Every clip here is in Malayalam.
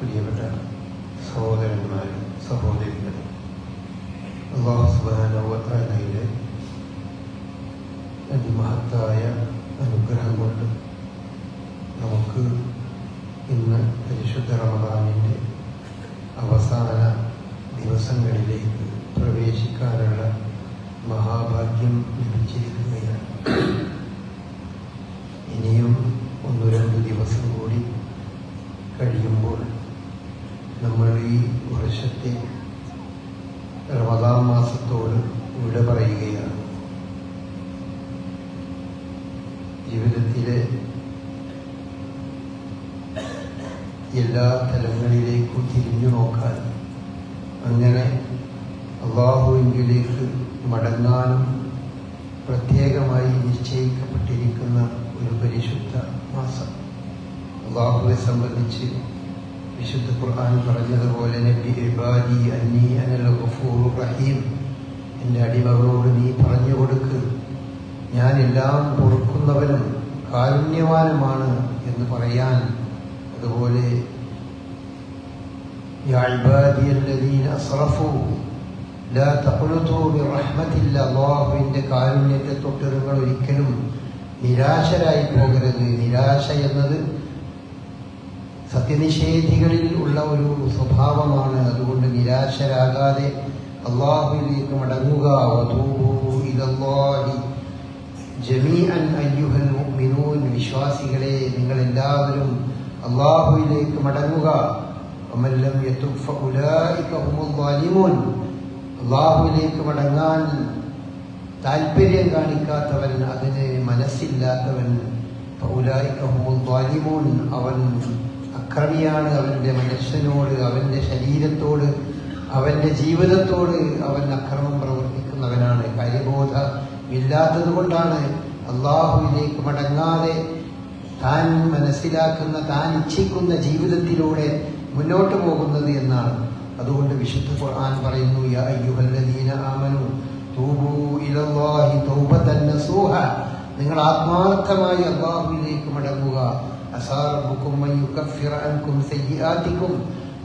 പ്രിയപ്പെട്ട സഹോദരന്മാരെ, സഹോദരികളെ, അല്ലാഹു സുബ്ഹാനഹു വ തആലയുടെ അതിമഹത്തായ അനുഗ്രഹം കൊണ്ട് നമുക്ക് ഇന്ന് പരിശുദ്ധ റമദാനിൻ്റെ അവസാന ദിവസങ്ങളിലേക്ക് പ്രവേശിക്കാനുള്ള മഹാഭാഗ്യം ലഭിച്ചിരിക്കുകയാണ്. ഇനിയും 1-2 ദിവസം കൂടി കഴിയുമ്പോൾ നമ്മൾ ഈ വർഷത്തെ റമദാൻ മാസത്തോട് വിട പറയുകയാണ്. ജീവിതത്തിലെ എല്ലാ തലങ്ങളിലേക്കും തിരിഞ്ഞു നോക്കാൻ, അങ്ങനെ അള്ളാഹുവിലേക്ക് മടങ്ങാനും പ്രത്യേകമായി നിശ്ചയിക്കപ്പെട്ടിരിക്കുന്ന ഒരു പരിശുദ്ധ മാസം. അള്ളാഹുവെ സംബന്ധിച്ച് വിശുദ്ധ ഖുർആൻ പറഞ്ഞതുപോലെ, നബി ഇബാദി അന്നി അനൽ ഗഫൂറുർ റഹീം, എൻ്റെ അടിമകളോട് നീ പറഞ്ഞു കൊടുക്ക്, ഞാൻ എല്ലാം പൊറുക്കുന്നവനും കാരുണ്യവാനുമാണ് എന്ന് പറയാൻ. അതുപോലെ യാ ഇബാദിയല്ലദീന അസ്റഫു ലാ തഖ്നതു ബിറഹ്മത്തില്ലാ, അല്ലാഹുവിൻ്റെ കാരുണ്യത്തെ തൊട്ട് നിങ്ങൾ ഒരിക്കലും നിരാശരായി പോകരുത്. നിരാശ എന്നത് സത്യനിഷേധികളിൽ ഉള്ള ഒരു സ്വഭാവമാണ്. അതുകൊണ്ട് നിരാശരാകാതെ അല്ലാഹുവിലേക്ക് മടങ്ങുക. വതൂബൂ ഇലല്ലാഹി ജമീഅൻ അയ്യുഹൽ മുഅ്മിനൂൻ, വിശ്വാസികളെ നിങ്ങളെല്ലാവരും അല്ലാഹുവിലേക്ക് മടങ്ങുക. വമൻ ലം യതുബ് ഫഉലൈക ഹുമുൽ ളാലിമൂൻ, അല്ലാഹുവിലേക്ക് മടങ്ങാൻ താല്പര്യം കാണിക്കാത്തവൻ, അതിന് മനസ്സില്ലാത്തവൻ, ഫഉലൈക ഹുമുൽ ളാലിമൂൻ, അവൻ അക്രമിയാണ്. അവൻ്റെ മനസ്സിനോട്, അവൻ്റെ ശരീരത്തോട്, അവൻ്റെ ജീവിതത്തോട് അവൻ അക്രമം പ്രവർത്തിക്കുന്നവനാണ്. കാര്യബോധമില്ലാത്തത് കൊണ്ടാണ് അള്ളാഹുവിലേക്ക് മടങ്ങാതെ താൻ മനസ്സിലാക്കുന്ന, താൻ ഇച്ഛിക്കുന്ന ജീവിതത്തിലൂടെ മുന്നോട്ട് പോകുന്നത് എന്നാണ്. അതുകൊണ്ട് വിശുദ്ധ ഖുർആൻ പറയുന്നു, യാ അയ്യുഹല്ലദീന ആമനു തൂബൂ ഇലല്ലാഹി തൗബതൻ നസൂഹ, നിങ്ങൾ ആത്മാർത്ഥമായി അള്ളാഹുവിലേക്ക് മടങ്ങുക. അസാ റബ്ബുക്കും അൻ യുകഫിറ അൻകും സയ്യിആതികും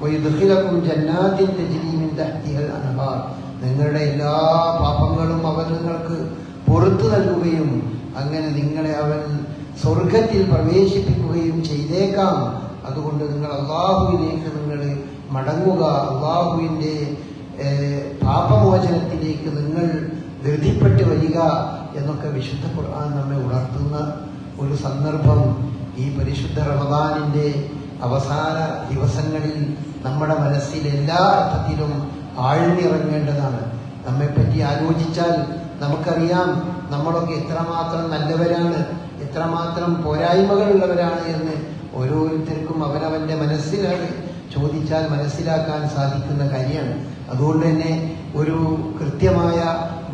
വയുദ്ഖിലകും ജന്നാത്തിൻ തജ്രി മിൻ തഹ്തിഹൽ അൻഹാർ, നിങ്ങളുടെ എല്ലാ പാപങ്ങളും അവൻ നിങ്ങൾക്ക് പുറത്തു നൽകുകയും അങ്ങനെ നിങ്ങളെ അവൻ സ്വർഗത്തിൽ പ്രവേശിപ്പിക്കുകയും ചെയ്തേക്കാം. അതുകൊണ്ട് നിങ്ങൾ അള്ളാഹുവിലേക്ക് നിങ്ങൾ മടങ്ങുക, അള്ളാഹുവിൻ്റെ പാപമോചനത്തിലേക്ക് നിങ്ങൾ ധൃതിപ്പെട്ട് വരിക എന്നൊക്കെ വിശുദ്ധ ഖുർആൻ നമ്മെ ഉണർത്തുന്ന ഒരു സന്ദർഭം ഈ പരിശുദ്ധ റമദാനിൻ്റെ അവസാന ദിവസങ്ങളിൽ നമ്മുടെ മനസ്സിൽ എല്ലാ അർത്ഥത്തിലും ആഴ്ന്നിറങ്ങേണ്ടതാണ്. നമ്മെപ്പറ്റി ആലോചിച്ചാൽ നമുക്കറിയാം നമ്മളൊക്കെ എത്രമാത്രം നല്ലവരാണ്, എത്രമാത്രം പോരായ്മകളുള്ളവരാണ് എന്ന് ഓരോരുത്തർക്കും അവനവൻ്റെ മനസ്സിലാണ് ചോദിച്ചാൽ മനസ്സിലാക്കാൻ സാധിക്കുന്ന കാര്യമാണ്. അതുകൊണ്ട് തന്നെ ഒരു കൃത്യമായ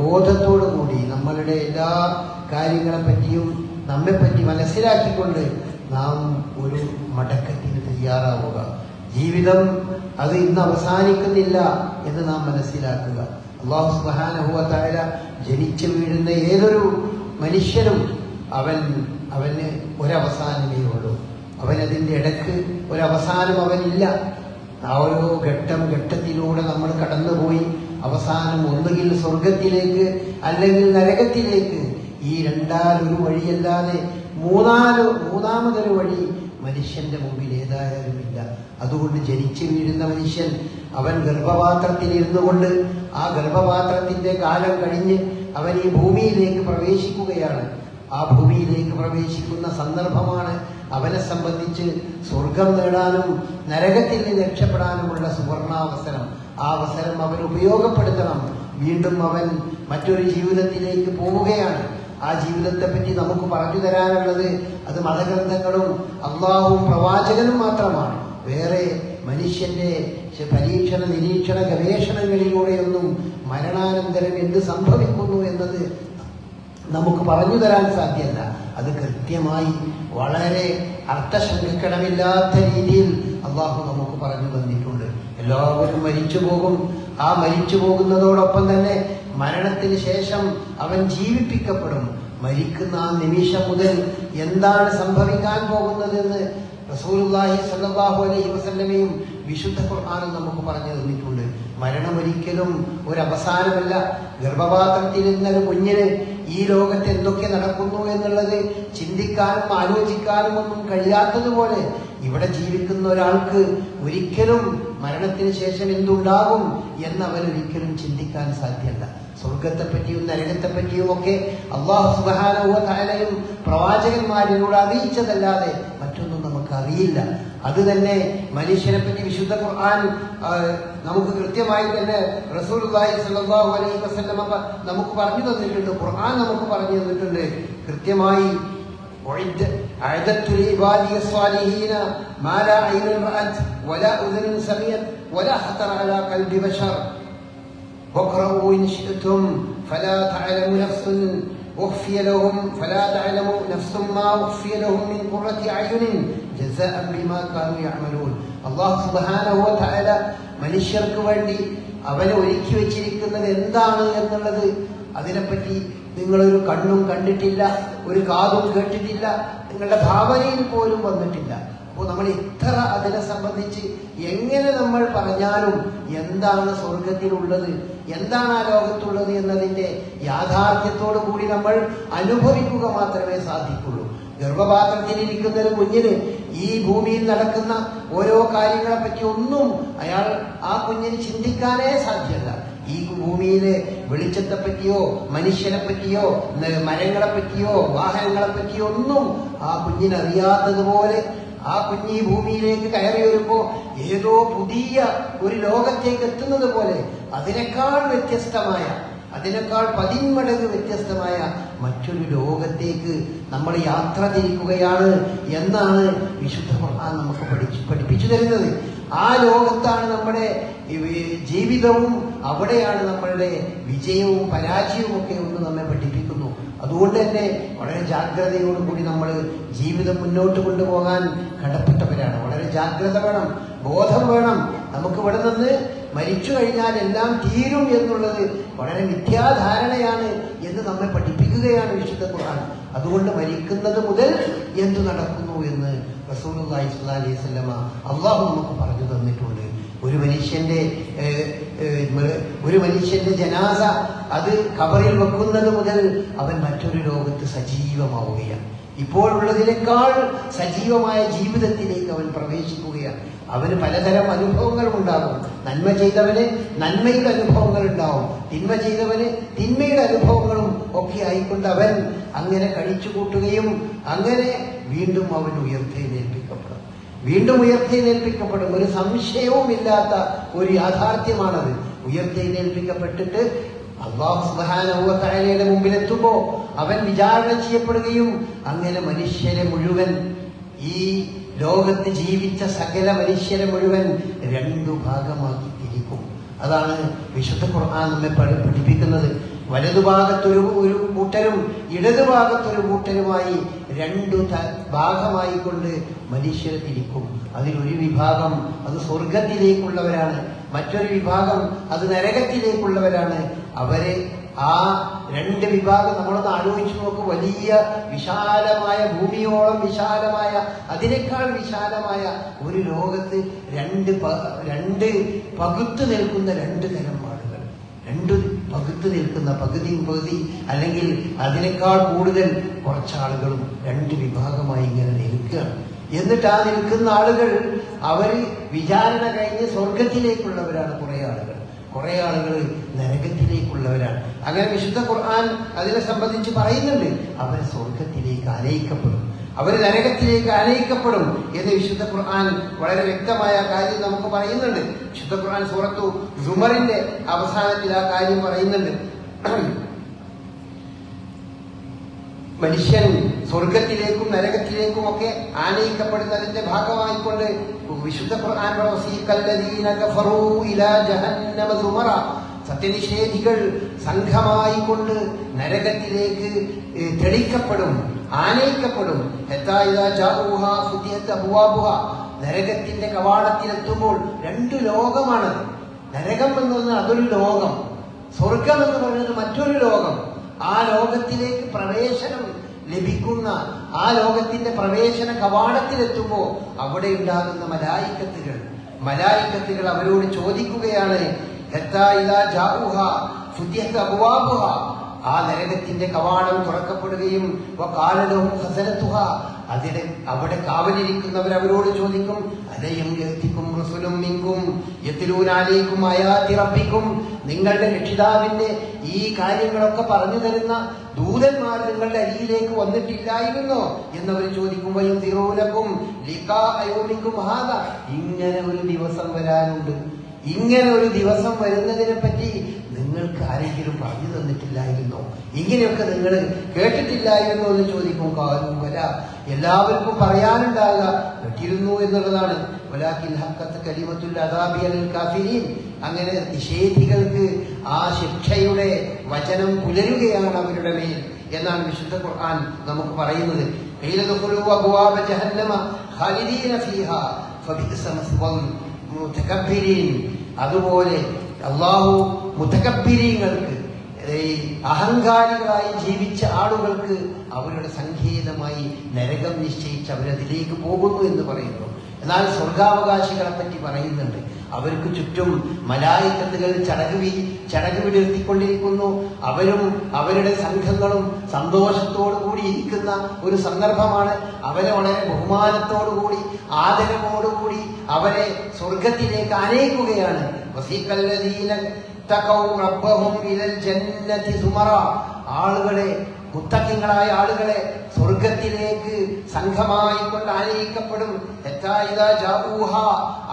ബോധത്തോടു കൂടി നമ്മളുടെ എല്ലാ കാര്യങ്ങളെപ്പറ്റിയും നമ്മെപ്പറ്റി മനസ്സിലാക്കിക്കൊണ്ട് നാം ഒരു മടക്കത്തിന് തയ്യാറാവുക. ജീവിതം അത് ഇന്ന് അവസാനിക്കുന്നില്ല എന്ന് നാം മനസ്സിലാക്കുക. അല്ലാഹു സുബ്ഹാനഹു വ തആല ജനിച്ചു വീഴുന്ന ഏതൊരു മനുഷ്യനും അവന് ഒരവസാനമേ ഉള്ളൂ. അവനതിൻ്റെ ഇടയ്ക്ക് ഒരവസാനം അവനില്ല. ആ ഓരോ ഘട്ടത്തിലൂടെ നമ്മൾ കടന്നുപോയി അവസാനം ഒന്നുകിൽ സ്വർഗത്തിലേക്ക് അല്ലെങ്കിൽ നരകത്തിലേക്ക്. ഈ രണ്ടാലൊരു വഴിയല്ലാതെ മൂന്നാമതൊരു വഴി മനുഷ്യന്റെ മുമ്പിൽ ഏതായാലുമില്ല. അതുകൊണ്ട് ജനിച്ചു വീഴുന്ന മനുഷ്യൻ അവൻ ഗർഭപാത്രത്തിൽ ഇരുന്നു കൊണ്ട് ആ ഗർഭപാത്രത്തിന്റെ കാലം കഴിഞ്ഞ് അവൻ ഈ ഭൂമിയിലേക്ക് പ്രവേശിക്കുകയാണ്. ആ ഭൂമിയിലേക്ക് പ്രവേശിക്കുന്ന സന്ദർഭമാണ് അവനെ സംബന്ധിച്ച് സ്വർഗം നേടാനും നരകത്തിൽ നിന്ന് രക്ഷപ്പെടാനുമുള്ള സുവർണാവസരം. ആ അവസരം അവൻ ഉപയോഗപ്പെടുത്തണം. വീണ്ടും അവൻ മറ്റൊരു ജീവിതത്തിലേക്ക് പോവുകയാണ്. ആ ജീവിതത്തെപ്പറ്റി നമുക്ക് പറഞ്ഞു തരാനുള്ളത് അത് മതഗ്രന്ഥങ്ങളും അള്ളാഹുവും പ്രവാചകനും മാത്രമാണ്. വേറെ മനുഷ്യന്റെ പരീക്ഷണ നിരീക്ഷണ ഗവേഷണങ്ങളിലൂടെയൊന്നും മരണാനന്തരം എന്ത് സംഭവിക്കുന്നു എന്നത് നമുക്ക് പറഞ്ഞു തരാൻ സാധ്യമല്ല. അത് കൃത്യമായി വളരെ അർത്ഥശങ്കക്കടമില്ലാത്ത രീതിയിൽ അള്ളാഹു നമുക്ക് പറഞ്ഞു തന്നിട്ടുണ്ട്. എല്ലാവരും മരിച്ചു പോകും. ആ മരിച്ചു പോകുന്നതോടൊപ്പം തന്നെ മരണത്തിന് ശേഷം അവൻ ജീവിപ്പിക്കപ്പെടും. മരിക്കുന്ന ആ നിമിഷം മുതൽ എന്താണ് സംഭവിക്കാൻ പോകുന്നതെന്ന് റസൂലുള്ളാഹി സ്വല്ലല്ലാഹു അലൈഹി വസല്ലമയും വിശുദ്ധ ഖുർആനും നമുക്ക് പറഞ്ഞു തന്നിട്ടുണ്ട്. മരണം ഒരിക്കലും ഒരു അവസാനമല്ല. ഗർഭപാത്രത്തിൽ നിന്നൊരു കുഞ്ഞിന് ഈ ലോകത്ത് എന്തൊക്കെ നടക്കുന്നു എന്നുള്ളത് ചിന്തിക്കാനും ആലോചിക്കാനും ഒന്നും കഴിയാത്തതുപോലെ ഇവിടെ ജീവിക്കുന്ന ഒരാൾക്ക് ഒരിക്കലും മരണത്തിന് ശേഷം എന്തുണ്ടാകും എന്ന് അവൻ ഒരിക്കലും ചിന്തിക്കാൻ സാധ്യമല്ല. സ്വർഗത്തെപ്പറ്റിയും നരകത്തെപ്പറ്റിയും ഒക്കെ അല്ലാഹു സുബ്ഹാനഹു വ തആലയും പ്രവാചകന്മാരിലൂടെ അറിയിച്ചതല്ലാതെ മറ്റൊന്നും നമുക്ക് അറിയില്ല. അത് തന്നെ മനുഷ്യനെ പറ്റി വിശുദ്ധ ഖുർആൻ നമുക്ക് കൃത്യമായി തന്നെ റസൂലുള്ളാഹി സ്വല്ലല്ലാഹു അലൈഹി വസല്ലം നമുക്ക് പറഞ്ഞു തന്നിട്ടുണ്ട്. ഖുർആൻ നമുക്ക് പറഞ്ഞു തന്നിട്ടുണ്ട് കൃത്യമായി. أعددت لعبادي الصالحين ما لا عين رأت ولا أذن سمعت ولا خطر على قلب بشر واقرأوا إن شئتم فلا تعلم نفس ما أخفي لهم من قرة أعين جزاء بما كانوا يعملون. അല്ലാഹു സുബ്ഹാനഹു വ തആല മനുഷ്യർക്ക് വേണ്ടി അവനെ ഒരുക്കി വെച്ചിരിക്കുന്നത് എന്താണ് എന്നുള്ളത് അതിനെപ്പറ്റി നിങ്ങളൊരു കണ്ണും കണ്ടിട്ടില്ല, ഒരു കാതും കേട്ടിട്ടില്ല, നിങ്ങളുടെ ഭാവനയിൽ പോലും വന്നിട്ടില്ല. അപ്പോൾ നമ്മൾ ഇത്ര അതിനെ സംബന്ധിച്ച് എങ്ങനെ നമ്മൾ പറഞ്ഞാലും എന്താണ് സ്വർഗത്തിലുള്ളത്, എന്താണ് ആ ലോകത്തുള്ളത് എന്നതിൻ്റെ യാഥാർത്ഥ്യത്തോടു കൂടി നമ്മൾ അനുഭവിക്കുക മാത്രമേ സാധിക്കുള്ളൂ. ഗർഭപാത്രത്തിലിരിക്കുന്ന ഒരു കുഞ്ഞിന് ഈ ഭൂമിയിൽ നടക്കുന്ന ഓരോ കാര്യങ്ങളെ പറ്റി ഒന്നും ആ കുഞ്ഞിന് ചിന്തിക്കാനേ സാധ്യമല്ല. ഈ ഭൂമിയിലെ വെളിച്ചത്തെ പറ്റിയോ മനുഷ്യനെ പറ്റിയോ മരങ്ങളെ പറ്റിയോ വാഹനങ്ങളെ പറ്റിയോ ഒന്നും ആ കുഞ്ഞിനറിയാത്തതുപോലെ ആ കുഞ്ഞ് ഈ ഭൂമിയിലേക്ക് കയറി വരുമ്പോ ഏതോ പുതിയ ഒരു ലോകത്തേക്ക് എത്തുന്നത് പോലെ അതിനേക്കാൾ വ്യത്യസ്തമായ, അതിനേക്കാൾ 10 മടങ്ങ് വ്യത്യസ്തമായ മറ്റൊരു ലോകത്തേക്ക് നമ്മൾ യാത്ര തിരിക്കുകയാണ് എന്നാണ് വിശുദ്ധ ഖുർആൻ നമുക്ക് പഠിപ്പിച്ചു തരുന്നത്. ആ ലോകത്താണ് നമ്മുടെ ജീവിതവും, അവിടെയാണ് നമ്മളുടെ വിജയവും പരാജയവും ഒക്കെ ഒന്ന് നമ്മെ പഠിപ്പിക്കുന്നു. അതുകൊണ്ട് തന്നെ വളരെ ജാഗ്രതയോടുകൂടി നമ്മൾ ജീവിതം മുന്നോട്ട് കൊണ്ടുപോകാൻ കടപ്പെട്ടവരാണ്. വളരെ ജാഗ്രത വേണം, ബോധം വേണം. നമുക്ക് ഇവിടെ നിന്ന് മരിച്ചു കഴിഞ്ഞാൽ എല്ലാം തീരും എന്നുള്ളത് വളരെ മിഥ്യാധാരണയാണ് എന്ന് നമ്മെ പഠിപ്പിക്കുകയാണ് വിശുദ്ധ ഖുർആൻ. അതുകൊണ്ട് മരിക്കുന്നത് മുതൽ എന്തു നടക്കുന്നു എന്ന് റസൂലുള്ളാഹി സ്വല്ലല്ലാഹു അലൈഹി വസല്ലമ അല്ലാഹു നമുക്ക് പറഞ്ഞു തന്നിട്ടുണ്ട്. ഒരു മനുഷ്യന്റെ ജനാസ അത് ഖബറിൽ വെക്കുന്നത് മുതൽ അവൻ മറ്റൊരു ലോകത്ത് സജീവമാവുകയാണ്. ഇപ്പോഴുള്ളതിനേക്കാൾ സജീവമായ ജീവിതത്തിലേക്ക് അവൻ പ്രവേശിക്കുകയാണ്. അവന് പലതരം അനുഭവങ്ങളും ഉണ്ടാകും. നന്മ ചെയ്തവന് നന്മയുടെ അനുഭവങ്ങൾ ഉണ്ടാവും, തിന്മ ചെയ്തവന് തിന്മയുടെ അനുഭവങ്ങളും ഒക്കെ ആയിക്കൊണ്ട് അവൻ അങ്ങനെ കഴിച്ചു കൂട്ടുകയും അങ്ങനെ വീണ്ടും അവൻ ഉയർത്തെഴുന്നേൽപ്പിക്കപ്പെടും. ഒരു സംശയവുമില്ലാത്ത ഒരു യാഥാർത്ഥ്യമാണത്. ഉയർത്തെഴുന്നേൽപ്പിക്കപ്പെട്ടിട്ട് അല്ലാഹു സുബ്ഹാനഹു വ തആലയുടെ മുമ്പിലെത്തുമ്പോൾ അവൻ വിചാരണ ചെയ്യപ്പെടുകയും അങ്ങനെ മനുഷ്യരെ മുഴുവൻ, ഈ ലോകത്ത് ജീവിച്ച സകല മനുഷ്യരെ മുഴുവൻ 2 ഭാഗമാക്കി തിരിക്കും. അതാണ് വിശുദ്ധ ഖുർആൻ നമ്മെ പഠിപ്പിക്കുന്നത്. വലതുഭാഗത്തൊരു കൂട്ടരും ഇടതുഭാഗത്തൊരു കൂട്ടരുമായി 2 ഭാഗമായി കൊണ്ട് മനുഷ്യരെ തിരിക്കും. അതിലൊരു വിഭാഗം അത് സ്വർഗത്തിലേക്കുള്ളവരാണ്, മറ്റൊരു വിഭാഗം അത് നരകത്തിലേക്കുള്ളവരാണ്. അവരെ ആ 2 വിഭാഗം നമ്മളൊന്ന് ആലോചിച്ചു നോക്കും. വലിയ വിശാലമായ, ഭൂമിയോളം വിശാലമായ, അതിനേക്കാൾ വിശാലമായ ഒരു ലോകത്ത് 2 പകുത്തു നിൽക്കുന്ന 2 തരം ആളുകൾ, 2 പകുത്തു നിൽക്കുന്ന പകുതി അല്ലെങ്കിൽ അതിനേക്കാൾ കൂടുതൽ കുറച്ചാളുകളും 2 വിഭാഗമായി ഇങ്ങനെ നിൽക്കുകയാണ്. എന്നിട്ട് ആ നിൽക്കുന്ന ആളുകൾ അവർ വിചാരണ കഴിഞ്ഞ് സ്വർഗത്തിലേക്കുള്ളവരാണ്. കുറെ ആളുകൾ നരകത്തിലേക്കുള്ളവരാണ്. അങ്ങനെ വിശുദ്ധ ഖുർആൻ അതിനെ സംബന്ധിച്ച് പറയുന്നുണ്ട്. അവർ സ്വർഗത്തിലേക്ക് ആനയിക്കപ്പെടും, അവർ നരകത്തിലേക്ക് ആനയിക്കപ്പെടും എന്ന് വിശുദ്ധ ഖുർആൻ വളരെ വ്യക്തമായ കാര്യം നമുക്ക് പറയുന്നുണ്ട്. വിശുദ്ധ ഖുർആൻ സൂറത്തു സുമറിന്റെ അവസാനത്തിൽ ആ കാര്യം പറയുന്നുണ്ട്. മനുഷ്യൻ സ്വർഗത്തിലേക്കും നരകത്തിലേക്കും ഒക്കെ ആനയിക്കപ്പെടുന്നതിന്റെ ഭാഗമായിക്കൊണ്ട് വിശുദ്ധ ഖുർആൻ സത്യനിഷേധികൾ സംഘമായിക്കൊണ്ട് നരകത്തിലേക്ക് തെളിക്കപ്പെടും, ആനയിക്കപ്പെടും. നരകത്തിന്റെ കവാടത്തിലെത്തുമ്പോൾ 2 ലോകമാണത്. നരകം എന്ന് പറഞ്ഞാൽ അതൊരു ലോകം, സ്വർഗം എന്ന് പറയുന്നത് മറ്റൊരു ലോകം. ആ ലോകത്തിലേക്ക് പ്രവേശനം ലഭിക്കുന്ന ആ ലോകത്തിന്റെ പ്രവേശന കവാടത്തിലെത്തുമ്പോൾ അവിടെ ഉണ്ടാകുന്ന മലായിക്കത്തുകൾ അവരോട് ചോദിക്കുകയാണ്, ആ നരകത്തിന്റെ കവാടം തുറക്കപ്പെടുകയും അവിടെ കാവലിരിക്കുന്നവർ അവരോട് ചോദിക്കും, അലയും യഅ്തികും റസൂലും മിൻകും യത്ലൂന അലൈക്കും ആയാതി റബ്ബിക്കും, നിങ്ങളുടെ രക്ഷിതാവിന്റെ ഈ കാര്യങ്ങളൊക്കെ പറഞ്ഞു തരുന്ന ദൂതന്മാർ നിങ്ങളുടെ അരിയിലേക്ക് വന്നിട്ടില്ലായിരുന്നോ എന്നവർ ചോദിക്കുമ്പോൾ ഇങ്ങനെ ഒരു ദിവസം വരാനുണ്ട്, ഇങ്ങനെ ഒരു ദിവസം വരുന്നതിനെ പറ്റി നിങ്ങൾക്ക് ആരെങ്കിലും പറഞ്ഞു തന്നിട്ടില്ലായിരുന്നോ, ഇങ്ങനെയൊക്കെ നിങ്ങൾ കേട്ടിട്ടില്ലായിരുന്നോ എന്ന് ചോദിക്കും. കാലും വല എല്ലാവർക്കും പറയാനുണ്ടാകുക കേട്ടിരുന്നു എന്നുള്ളതാണ്. വലാകിൻ ഹഖത്ത് കലിമത്തുൽ അദാബി അലൽ കാഫിരീൻ, അങ്ങനെ നിഷേധികൾക്ക് ആ ശിക്ഷയുടെ വചനം പുലരുകയാണ് അവരുടെ മേൽ എന്നാണ് വിശുദ്ധ ഖുർആൻ നമുക്ക് പറയുന്നത്. ഖീല ദഖുലൂ അബ്വാബ ജഹന്നമ ഖാലിദീന ഫീഹാ ഫബിഅസ മസ്വൽ മുതകബ്ബിരീൻ. അതുപോലെ അല്ലാഹു മുതകബ്ബിരീങ്ങൾക്ക്, അഹങ്കാരികളായി ജീവിച്ച ആളുകൾക്ക് അവരുടെ സങ്കേതമായി നരകം നിശ്ചയിച്ച് അവരതിലേക്ക് പോകുന്നു എന്ന് പറയുന്നു. എന്നാൽ സ്വർഗാവകാശികളെ പറ്റി പറയുന്നുണ്ട്, അവർക്ക് ചുറ്റും മലായിക്കത്തുകൾ ചടക് വിടർത്തിക്കൊണ്ടിരിക്കുന്നു. അവരും അവരുടെ സംഘങ്ങളും സന്തോഷത്തോടുകൂടി ഇരിക്കുന്ന ഒരു സന്ദർഭമാണ്. അവരെ വളരെ ബഹുമാനത്തോടുകൂടി ആദരവോടുകൂടി അവരെ സ്വർഗത്തിലേക്ക് ആനയിക്കുകയാണ്. ആളുകളെ, മുത്തഖികളായ ആളുകളെ സ്വർഗത്തിലേക്ക് സംഘമായി കൊണ്ട് ആനയിക്കപ്പെടും.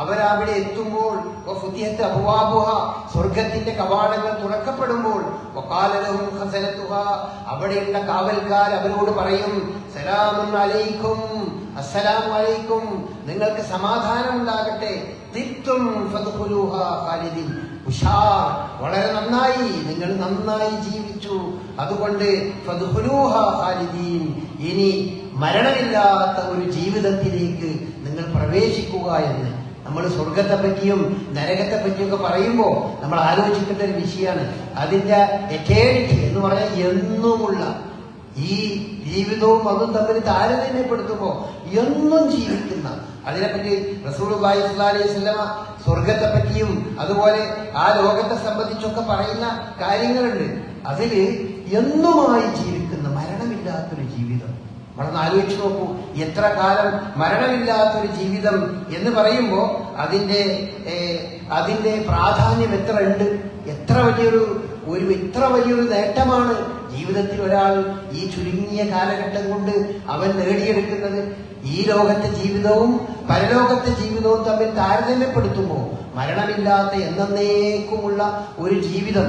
അവരവിടെ എത്തുമ്പോൾ സ്വർഗത്തിന്റെ കവാടങ്ങൾ തുറക്കപ്പെടുമ്പോൾ അവിടെയുള്ള കാവൽക്കാർ അവരോട് പറയും, സലാമുൻ അലൈക്കും, അസ്സലാമു അലൈക്കും, നിങ്ങൾക്ക് സമാധാനം ഉണ്ടാകട്ടെ. തിത്തും ഫദ്ഖുലൂഹാ ഖാലിദീൻ, ഉഷാർ, വളരെ നന്നായി, നിങ്ങൾ നന്നായി ജീവിച്ചു, അതുകൊണ്ട് ഫദ്ഖുലൂഹാ ഖാലിദീൻ, ഇനി മരണമില്ലാത്ത ഒരു ജീവിതത്തിലേക്ക് നിങ്ങൾ പ്രവേശിക്കുക എന്ന്. നമ്മൾ സ്വർഗത്തെ പറ്റിയും നരകത്തെ പറ്റിയൊക്കെ പറയുമ്പോൾ നമ്മൾ ആലോചിക്കേണ്ട ഒരു വിഷയമാണ് അതിന്റെ എറ്റേണിറ്റി എന്ന് പറഞ്ഞാൽ എന്നുമുള്ള ഈ ജീവിതവും അതും തമ്മിൽ താരതമ്യപ്പെടുത്തുമ്പോൾ എന്നും ജീവിക്കുന്ന, അതിനെപ്പറ്റി റസൂലുള്ളാഹി സ്വല്ലല്ലാഹു അലൈഹി വസല്ലമ സ്വർഗത്തെ പറ്റിയും അതുപോലെ ആ ലോകത്തെ സംബന്ധിച്ചൊക്കെ പറയുന്ന കാര്യങ്ങളുണ്ട്. അതില് എന്നുമായി ജീവിക്കുന്ന മരണമില്ലാത്തൊരു ജീവിതം, നമ്മളൊന്ന് ആലോചിച്ച് നോക്കൂ. എത്ര കാലം മരണമില്ലാത്തൊരു ജീവിതം എന്ന് പറയുമ്പോൾ അതിന്റെ പ്രാധാന്യം എത്ര ഉണ്ട്, എത്ര വലിയൊരു നേട്ടമാണ് ജീവിതത്തിൽ ഒരാൾ ഈ ചുരുങ്ങിയ കാലഘട്ടം കൊണ്ട് അവൻ നേടിയെടുക്കുന്നത്. ഈ ലോകത്തെ ജീവിതവും പരലോകത്തെ ജീവിതവും തമ്മിൽ താരതമ്യപ്പെടുത്തുമ്പോൾ മരണമില്ലാത്ത എന്നേക്കുമുള്ള ഒരു ജീവിതം,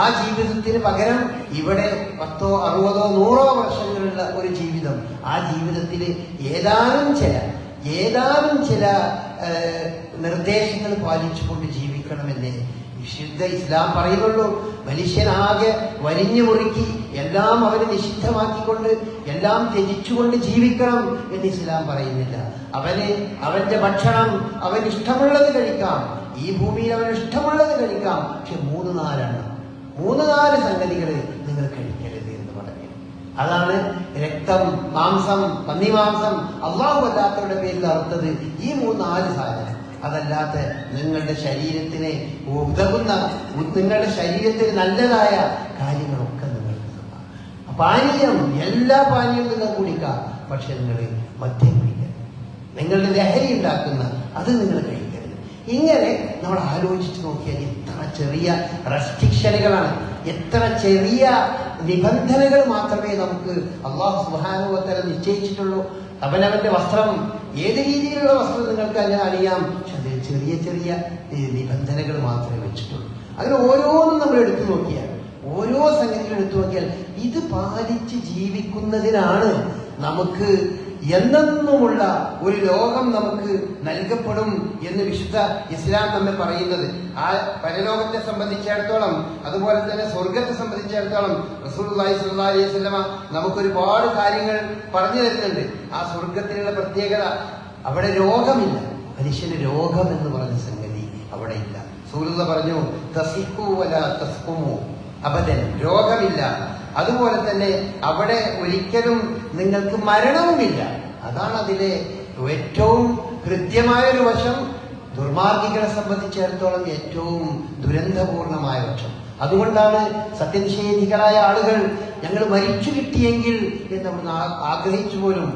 ആ ജീവിതത്തിന് പകരം ഇവിടെ 10, 60, 100 വർഷങ്ങളുള്ള ഒരു ജീവിതം, ആ ജീവിതത്തിൽ ഏതാനും ചില നിർദ്ദേശങ്ങൾ പാലിച്ചുകൊണ്ട് ജീവിക്കണമെന്നേ വിശുദ്ധ ഇസ്ലാം പറയുന്നുള്ളൂ. മനുഷ്യനാകെ വരിഞ്ഞു മുറുക്കി എല്ലാം അവന് നിഷിദ്ധമാക്കിക്കൊണ്ട് എല്ലാം ത്യജിച്ചുകൊണ്ട് ജീവിക്കണം എന്ന് ഇസ്ലാം പറയുന്നില്ല. അവന്റെ ഭക്ഷണം അവന് ഇഷ്ടമുള്ളത് കഴിക്കാം, ഈ ഭൂമിയിൽ അവന് ഇഷ്ടമുള്ളത് കഴിക്കാം, പക്ഷെ 3-4 സംഗതികൾ നിങ്ങൾ കഴിക്കരുത് എന്ന് പറഞ്ഞു. അതാണ് രക്തം, മാംസം, പന്നിമാംസം, അള്ളാഹു അല്ലാത്തവരുടെ പേരിൽ അറുത്തത്, ഈ 3-4 സാധനം. അതല്ലാത്ത നിങ്ങളുടെ ശരീരത്തിന് ഉതകുന്ന, നിങ്ങളുടെ ശരീരത്തിന് നല്ലതായ കാര്യങ്ങളൊക്കെ നിങ്ങൾക്ക് തിന്നാം. പാനീയം, എല്ലാ പാനീയവും നിങ്ങൾ കുടിക്കാം, പക്ഷെ നിങ്ങൾ മദ്യം കുടിക്കരുത്. നിങ്ങളുടെ ലഹരി ഉണ്ടാക്കുന്ന അത് നിങ്ങൾ കഴിക്കരുത്. ഇങ്ങനെ നമ്മൾ ആലോചിച്ച് നോക്കിയാൽ എത്ര ചെറിയ റെസ്ട്രിക്ഷനുകളാണ്, എത്ര ചെറിയ നിബന്ധനകൾ മാത്രമേ നമുക്ക് അല്ലാഹു സുബ്ഹാനഹു വ തആല നിശ്ചയിച്ചിട്ടുള്ളൂ. അവനവന്റെ വസ്ത്രം, ഏത് രീതിയിലുള്ള വസ്ത്രം നിങ്ങൾക്ക് അങ്ങനെ അറിയാം, പക്ഷെ അതിൽ ചെറിയ ചെറിയ നിബന്ധനകൾ മാത്രമേ വെച്ചിട്ടുള്ളൂ. അങ്ങനെ ഓരോന്നും നമ്മൾ എടുത്തു നോക്കിയാൽ, ഓരോ സംഗതികളും എടുത്തു നോക്കിയാൽ ഇത് പാലിച്ച് ജീവിക്കുന്നതിനാണ് നമുക്ക് എന്നെന്നുമുള്ള ഒരു ലോകം നമുക്ക് നൽകപ്പെടും എന്ന് വിശുദ്ധ ഇസ്ലാം നമ്മെ പറയുന്നത്. ആ പരലോകത്തെ സംബന്ധിച്ചിടത്തോളം അതുപോലെ തന്നെ സ്വർഗത്തെ സംബന്ധിച്ചിടത്തോളം റസൂലുള്ളാഹി സ്വല്ലല്ലാഹു അലൈഹി വസല്ലമ നമുക്കൊരുപാട് കാര്യങ്ങൾ പറഞ്ഞു തരുന്നുണ്ട്. ആ സ്വർഗത്തിനുള്ള പ്രത്യേകത, അവിടെ രോഗമില്ല. മനുഷ്യന് രോഗം എന്ന് പറഞ്ഞ സംഗതി അവിടെ ഇല്ല. റസൂലുള്ളാഹി പറഞ്ഞു, തസിഹു വലാ തസ്ഖുമു, അബദൻ, രോഗമില്ല. അതുപോലെ തന്നെ അവിടെ ഒരിക്കലും നിങ്ങൾക്ക് മരണവുമില്ല. അതാണ് അതിലെ ഏറ്റവും കൃത്യമായൊരു വശം. ദുർമാർഗികളെ സംബന്ധിച്ചിടത്തോളം ഏറ്റവും ദുരന്തപൂർണമായ വശം. അതുകൊണ്ടാണ് സത്യനിഷേധികളായ ആളുകൾ ഞങ്ങൾ മരിച്ചു കിട്ടിയെങ്കിൽ എന്ന് നമ്മൾ ആഗ്രഹിച്ചു പോലും.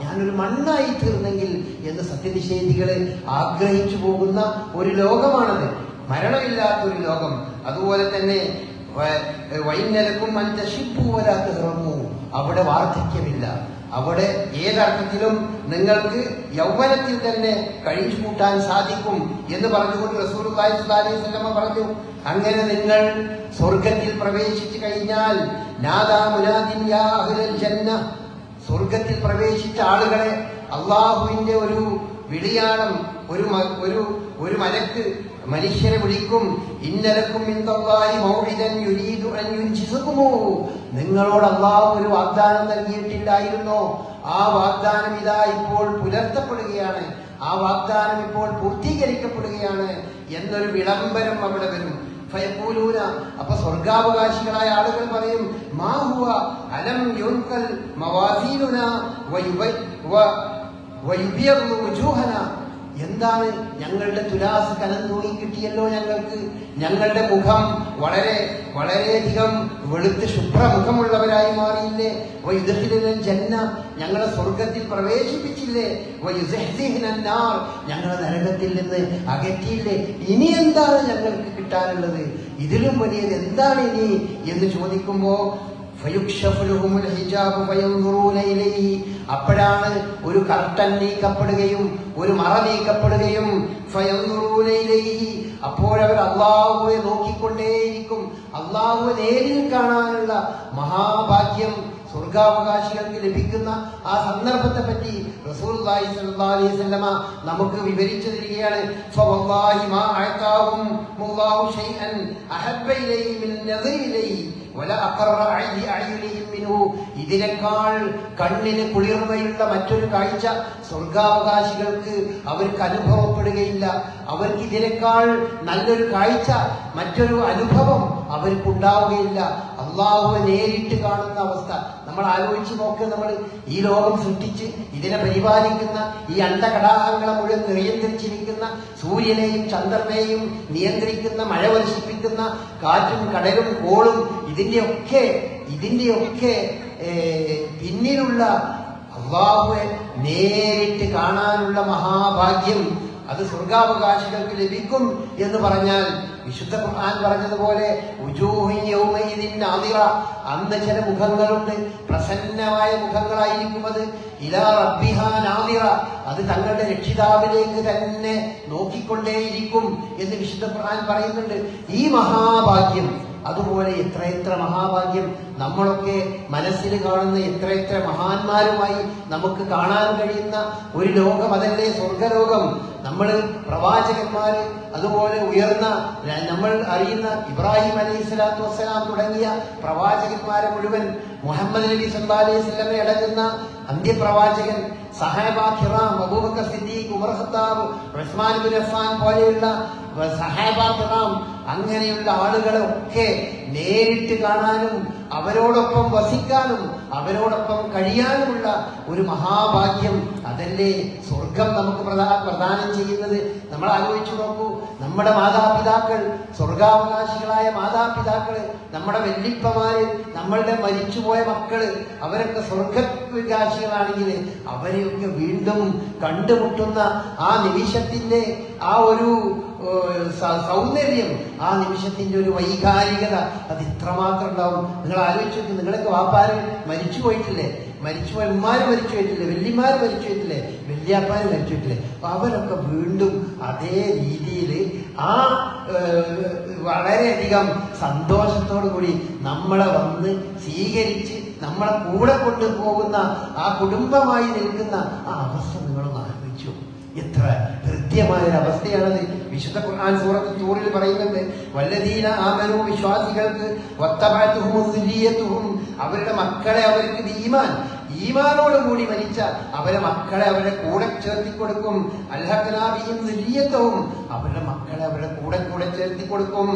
ഞാനൊരു മണ്ണായി തീർന്നെങ്കിൽ എന്ന് സത്യനിഷേധികളെ ആഗ്രഹിച്ചു പോകുന്ന ഒരു ലോകമാണത്, മരണമില്ലാത്തൊരു ലോകം. അതുപോലെ തന്നെ വൈന്നലക്കും അന്തശിപ്പൂവരാത്തറമു, അവിടെ വാർദ്ധക്യമില്ല. അവിടെ ഏതർത്ഥത്തിലും നിങ്ങൾക്ക് യൗവനത്തിൽ തന്നെ കഴിച്ചു കൂട്ടാൻ സാധിക്കും എന്ന് പറഞ്ഞുകൊണ്ട് റസൂലുള്ളാഹി സ്വല്ലല്ലാഹു അലൈഹി വസല്ലം പറഞ്ഞു. അങ്ങനെ നിങ്ങൾ സ്വർഗത്തിൽ പ്രവേശിച്ചു കഴിഞ്ഞാൽ നാദാ മുനാദിൻ യാ അഹ്ലൽ ജന്ന, സ്വർഗത്തിൽ പ്രവേശിച്ച ആളുകളെ അള്ളാഹുവിന്റെ ഒരു വിളിയാളം, ഒരു മലക്ക് മനുഷ്യരെ വിളിക്കും. ഇന്നലക്കും ഇൻദല്ലാഹി മൗഇദൻ യുരീദു അൻ യുൻജിസുകുമൂഹു, നിങ്ങളോട് അള്ളാഹു ഒരു വാഗ്ദാനം നൽകിയിട്ടില്ലായിരുന്നോ? ആ വാഗ്ദാനം ഇതാ ഇപ്പോൾ പുലർത്തപ്പെടുകയാണ്, ആ വാഗ്ദാനം ഇപ്പോൾ പൂർത്തീകരിക്കപ്പെടുകയാണ് എന്നൊരു വിളംബരം അവിടെ വരും. ഫയഖൂലൂന, അപ്പൊ സ്വർഗാവകാശികളായ ആളുകൾ പറയും, മാ ഹുവ അലം യുൻകൽ മവാസീനുനാ വയുബിയദു വുജൂഹന, എന്താണ് ഞങ്ങളുടെ തുലാസ് കനം തൂങ്ങി കിട്ടിയല്ലോ ഞങ്ങൾക്ക്, ഞങ്ങളുടെ മുഖം വളരെയധികം വെളുത്ത് ശുഭ്രമുഖമുള്ളവരായി മാറിയില്ലേ? വയുദ്ഖിലുനൽ ജന്ന, ഞങ്ങളെ സ്വർഗത്തിൽ പ്രവേശിപ്പിച്ചില്ലേ? വയുസ്ഹ്സിഹ്നൻ നാർ, ഞങ്ങളെ നരകത്തിൽ നിന്ന് അകറ്റിയില്ലേ? ഇനി എന്താണ് ഞങ്ങൾക്ക് കിട്ടാനുള്ളത്? ഇതിലും വലിയത് എന്താണ് ഇനി എന്ന് ചോദിക്കുമ്പോ അപ്പോഴാണ് ഒരു കർട്ടൻ നീക്കപ്പെടുകയും ഒരു മറ നീക്കപ്പെടുകയും അപ്പോഴവർ അള്ളാഹുവെ നോക്കിക്കൊണ്ടേയിരിക്കും. അള്ളാഹുവെ നേരിൽ കാണാനുള്ള മഹാഭാഗ്യം സ്വർഗാവകാശികൾക്ക് ലഭിക്കുന്ന ആ സന്ദർഭത്തെ പറ്റി റസൂലുള്ളാഹി സ്വല്ലല്ലാഹു അലൈഹി വസല്ലമ നമുക്ക് വിവരിച്ചു തരികയാണ്. ഫവല്ലാഹി മാ അഅതാഹും മുല്ലാഹു ശൈഅൻ അഹബ്ബ ഇലൈഹി മിൻ നദരി ഇലൈഹി വല അഖറ അയ്യുനിഹിം മിൻഹു, ഇതിനേക്കാൾ കണ്ണിന് കുളിർമയുള്ള മറ്റൊരു കാഴ്ച സ്വർഗാവകാശികൾക്ക് അവർക്ക് അനുഭവപ്പെടുകയില്ല. അവർക്ക് ഇതിനേക്കാൾ നല്ലൊരു കാഴ്ച, മറ്റൊരു അനുഭവം അവർക്കുണ്ടാവുകയില്ല. അള്ളാഹുവെ നേരിട്ട് കാണുന്ന അവസ്ഥ നമ്മൾ ആലോചിച്ച് നോക്കുക. നമ്മൾ ഈ ലോകം സൃഷ്ടിച്ച് ഇതിനെ പരിപാലിക്കുന്ന, ഈ അണ്ടകടാഹങ്ങളെ മുഴുവൻ നിയന്ത്രിച്ചിരിക്കുന്ന, സൂര്യനെയും ചന്ദ്രനെയും നിയന്ത്രിക്കുന്ന, മഴ വർഷിപ്പിക്കുന്ന, കാറ്റും കടലും കോളും, ഇതിന്റെയൊക്കെ പിന്നിലുള്ള അല്ലാഹുവെ നേരിട്ട് കാണാനുള്ള മഹാഭാഗ്യം അത് സ്വർഗാവകാശികൾക്ക് ലഭിക്കും എന്ന് പറഞ്ഞാൽ, വിശുദ്ധ ഖുർആൻ പറഞ്ഞതുപോലെ അന്ന് ചില മുഖങ്ങളുണ്ട്, പ്രസന്നമായ മുഖങ്ങളായിരിക്കും. അത് ഇലാ റബ്ബിഹാ നാദിറ, അത് തങ്ങളുടെ രക്ഷിതാവിലേക്ക് തന്നെ നോക്കിക്കൊണ്ടേയിരിക്കും എന്ന് വിശുദ്ധ ഖുർആൻ പറയുന്നുണ്ട്. ഈ മഹാഭാഗ്യം, അതുപോലെ എത്രയെത്ര മഹാഭാഗ്യം നമ്മളൊക്കെ മനസ്സിൽ കാണുന്ന എത്രയെത്ര മഹാന്മാരുമായി നമുക്ക് കാണാൻ കഴിയുന്ന ഒരു ലോകം, അതല്ലേ സ്വർഗലോകം. നമ്മൾ പ്രവാചകന്മാര്, അതുപോലെ ഉയർന്ന നമ്മൾ അറിയുന്ന ഇബ്രാഹിം അലൈഹിസ്സലാത്തു വസ്സലാം തുടങ്ങിയ പ്രവാചകന്മാരെ മുഴുവൻ, മുഹമ്മദ് നബി സല്ലല്ലാഹു അലൈഹി വസല്ലമയെ അടങ്ങുന്ന അന്ത്യപ്രവാചകൻ, സഹാബ കിറാം, അബൂബക്കർ സിദ്ദീഖ്, ഉമർ ഖത്താബ്, ഉസ്മാൻ ബിൻ അഫ്ഫാൻ പോലെയുള്ള സഹാബ കിറാം, അങ്ങനെയുള്ള ആളുകളൊക്കെ നേരിട്ട് കാണാനും അവരോടൊപ്പം വസിക്കാനും അവരോടൊപ്പം കഴിയാനുമുള്ള ഒരു മഹാഭാഗ്യം, അതല്ലേ സ്വർഗം നമുക്ക് പ്രദാനം ചെയ്യുന്നത്. നമ്മൾ ആലോചിച്ചു നോക്കൂ, നമ്മുടെ മാതാപിതാക്കൾ, സ്വർഗാവകാശികളായ മാതാപിതാക്കള്, നമ്മുടെ വല്യപ്പമാര്, നമ്മളുടെ മരിച്ചുപോയ മക്കള്, അവരൊക്കെ സ്വർഗാവകാശികളാണെങ്കിൽ അവരെയൊക്കെ വീണ്ടും കണ്ടുമുട്ടുന്ന ആ നിമിഷത്തിന്റെ ആ ഒരു സൗന്ദര്യം, ആ നിമിഷത്തിന്റെ ഒരു വൈകാരികത, അത് ഇത്രമാത്രം ഉണ്ടാവും. നിങ്ങൾ ആലോചിച്ചു നോക്കും, നിങ്ങളൊക്കെ വാപ്പാര് മരിച്ചു പോയിട്ടില്ലേ? മരിച്ചുപോയ ഉമ്മാര് മരിച്ചു പോയിട്ടില്ലേ? വല്യമാര് മരിച്ചു പോയിട്ടില്ലേ? വല്യാപ്പാര് മരിച്ചു പോയിട്ടില്ലേ? അപ്പൊ അവരൊക്കെ വീണ്ടും അതേ രീതിയിൽ ആ വളരെയധികം സന്തോഷത്തോടു കൂടി നമ്മളെ വന്ന് സ്വീകരിച്ച് നമ്മളെ കൂടെ കൊണ്ടുപോകുന്ന ആ കുടുംബമായി നിൽക്കുന്ന ആ അവസ്ഥ നിങ്ങളൊന്ന് ആലോചിച്ചു. എത്ര ഹൃദ്യമായ ഒരു അവസ്ഥയാണത്. വിശുദ്ധ ഖുർആൻ സൂറത്ത് തൂറിൽ പറയുന്നുണ്ട്, വല്ലദീന ആമനു, വിശ്വാസികൾക്ക്, വത്തബഅതുഹും ദുരിയത്തുഹും, അവരുടെ മക്കളെ അവർക്ക് ഈമാനോടുകൂടി മരിച്ച അവരെ മക്കളെ അവരുടെ കൂടെ ചേർത്തി കൊടുക്കും. അൽഹഖ്നാബിഹിം ദുരിയത്തഹും, അവരുടെ മക്കളെ അവരുടെ കൂടെ ചേർത്തി കൊടുക്കും.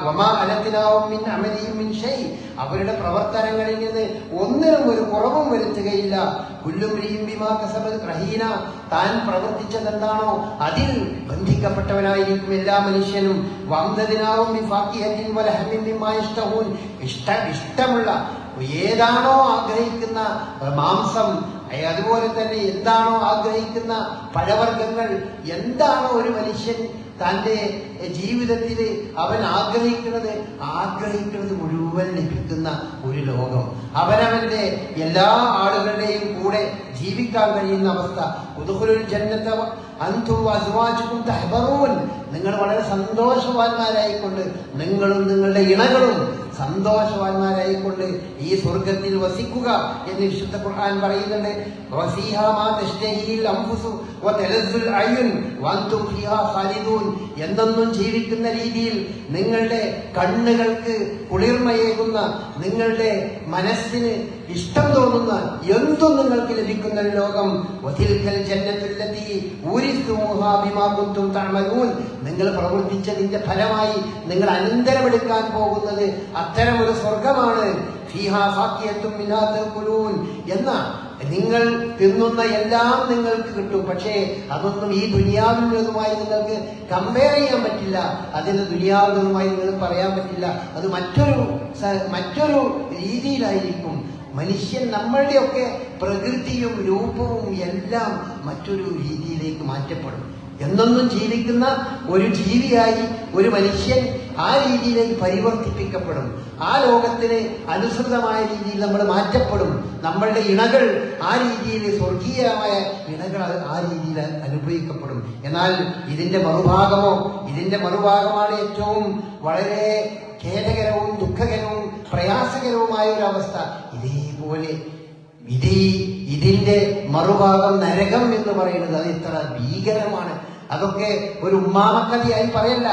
വമാ അലത്നാഹും മിൻ അമലിഹിം മിൻ ഷൈ, അവരുടെ പ്രവർത്തനങ്ങളിൽ നിന്ന് ഒന്നിനും ഒരു കുറവും വരുത്തുകയില്ല. കുല്ലു ഇംറിഇൻ ബിമാ കസബ റഹീന, താൻ പ്രവർത്തിച്ചത് എന്താണോ അതിൽ ബന്ധിക്കപ്പെട്ടവനായിരിക്കും എല്ലാ മനുഷ്യനും. വംദദിനാഹും ബിഫാഖിഹത്തിൻ വലഹമിൻ മിമ്മാ യശ്തഹൂൻ, ഇഷ്ടമുള്ള ഏതാണോ ആഗ്രഹിക്കുന്ന മാംസം, അതുപോലെ തന്നെ എന്താണോ ആഗ്രഹിക്കുന്ന പഴവർഗ്ഗങ്ങൾ, എന്താണോ ഒരു മനുഷ്യൻ തന്റെ ജീവിതത്തിൽ അവൻ ആഗ്രഹിക്കുന്നത് മുഴുവൻ ലഭിക്കുന്ന ഒരു ലോകം, അവനവന്റെ എല്ലാ ആളുകളുടെയും കൂടെ ജീവിക്കാൻ കഴിയുന്ന അവസ്ഥ. ഉദ്ഖുലുൽ ജന്നത അൻതും വഅസ്വാജുകും തഹ്ബറൂൻ, നിങ്ങൾ വളരെ സന്തോഷവാന്മാരായിക്കൊണ്ട്, നിങ്ങളും നിങ്ങളുടെ ഇണകളും സന്തോഷവാന്മാരായിക്കൊണ്ട് ഈ സ്വർഗത്തിൽ വസിക്കുക എന്ന് വിശുദ്ധ ഖുർആൻ പറയുന്നുണ്ട്. വഫീഹാ മാ തശ്തഹീൽ അൻഫുസു വതലസ്സുൽ അയ്യുൻ വഅൻതും ഫീഹാ ഖാലിദൂൻ, എന്നെന്നും ജീവിക്കുന്ന രീതിയിൽ നിങ്ങളുടെ കണ്ണുകൾക്ക് കുളിർമയേകുന്ന, നിങ്ങളുടെ മനസ്സിന് ഇഷ്ടം തോന്നുന്ന എന്തും നിങ്ങൾക്ക് ലഭിക്കുന്ന ഒരു ലോകം. വതിൽക്കൽ ജന്നത്തുല്ലതീ ഊരിസ്തുമൂഹാ ബിമാ കുൻതും തഅമലൂൻ, നിങ്ങൾ പ്രവർത്തിച്ചതിന്റെ ഫലമായി നിങ്ങൾ അനന്തരമെടുക്കാൻ പോകുന്നത് അത്തരമൊരു സ്വർഗമാണ്. ഫീഹാ ഫാക്കിയത്തും മിനാ തഅകുലൂൻ, എന്ന നിങ്ങൾ തിന്നുന്ന എല്ലാം നിങ്ങൾക്ക് കിട്ടും. പക്ഷേ അതൊന്നും ഈ ദുനിയാവിലുള്ളതുമായി നിങ്ങൾക്ക് കമ്പയർ ചെയ്യാൻ പറ്റില്ല. അതിന് ദുനിയാവിലുള്ളതുമായി നിങ്ങൾക്ക് പറയാൻ പറ്റില്ല. അത് മറ്റൊരു രീതിയിലായിരിക്കും. മനുഷ്യൻ നമ്മളുടെയൊക്കെ പ്രകൃതിയും രൂപവും എല്ലാം മറ്റൊരു രീതിയിലേക്ക് മാറ്റപ്പെടും. എന്നൊന്നും ജീവിക്കുന്ന ഒരു ജീവിയായി ഒരു മനുഷ്യൻ ആ രീതിയിലേക്ക് പരിവർത്തിപ്പിക്കപ്പെടും. ആ ലോകത്തിന് അനുസൃതമായ രീതിയിൽ നമ്മൾ മാറ്റപ്പെടും. നമ്മളുടെ ഇണകൾ ആ രീതിയിൽ, സ്വർഗീയമായ ഇണകൾ ആ രീതിയിൽ അനുഭവിക്കപ്പെടും. എന്നാൽ ഇതിന്റെ മറുഭാഗമാണ് ഏറ്റവും വളരെ ഖേദകരവും ദുഃഖകരവും പ്രയാസകരവുമായ ഒരു അവസ്ഥ. ഇതേപോലെ ഇതിന്റെ മറുഭാഗം നരകം എന്ന് പറയുന്നത് അത് എത്ര ഭീകരമാണ്. അതൊക്കെ ഒരു ഉമ്മാമക്കഥയായി പറയല്ല,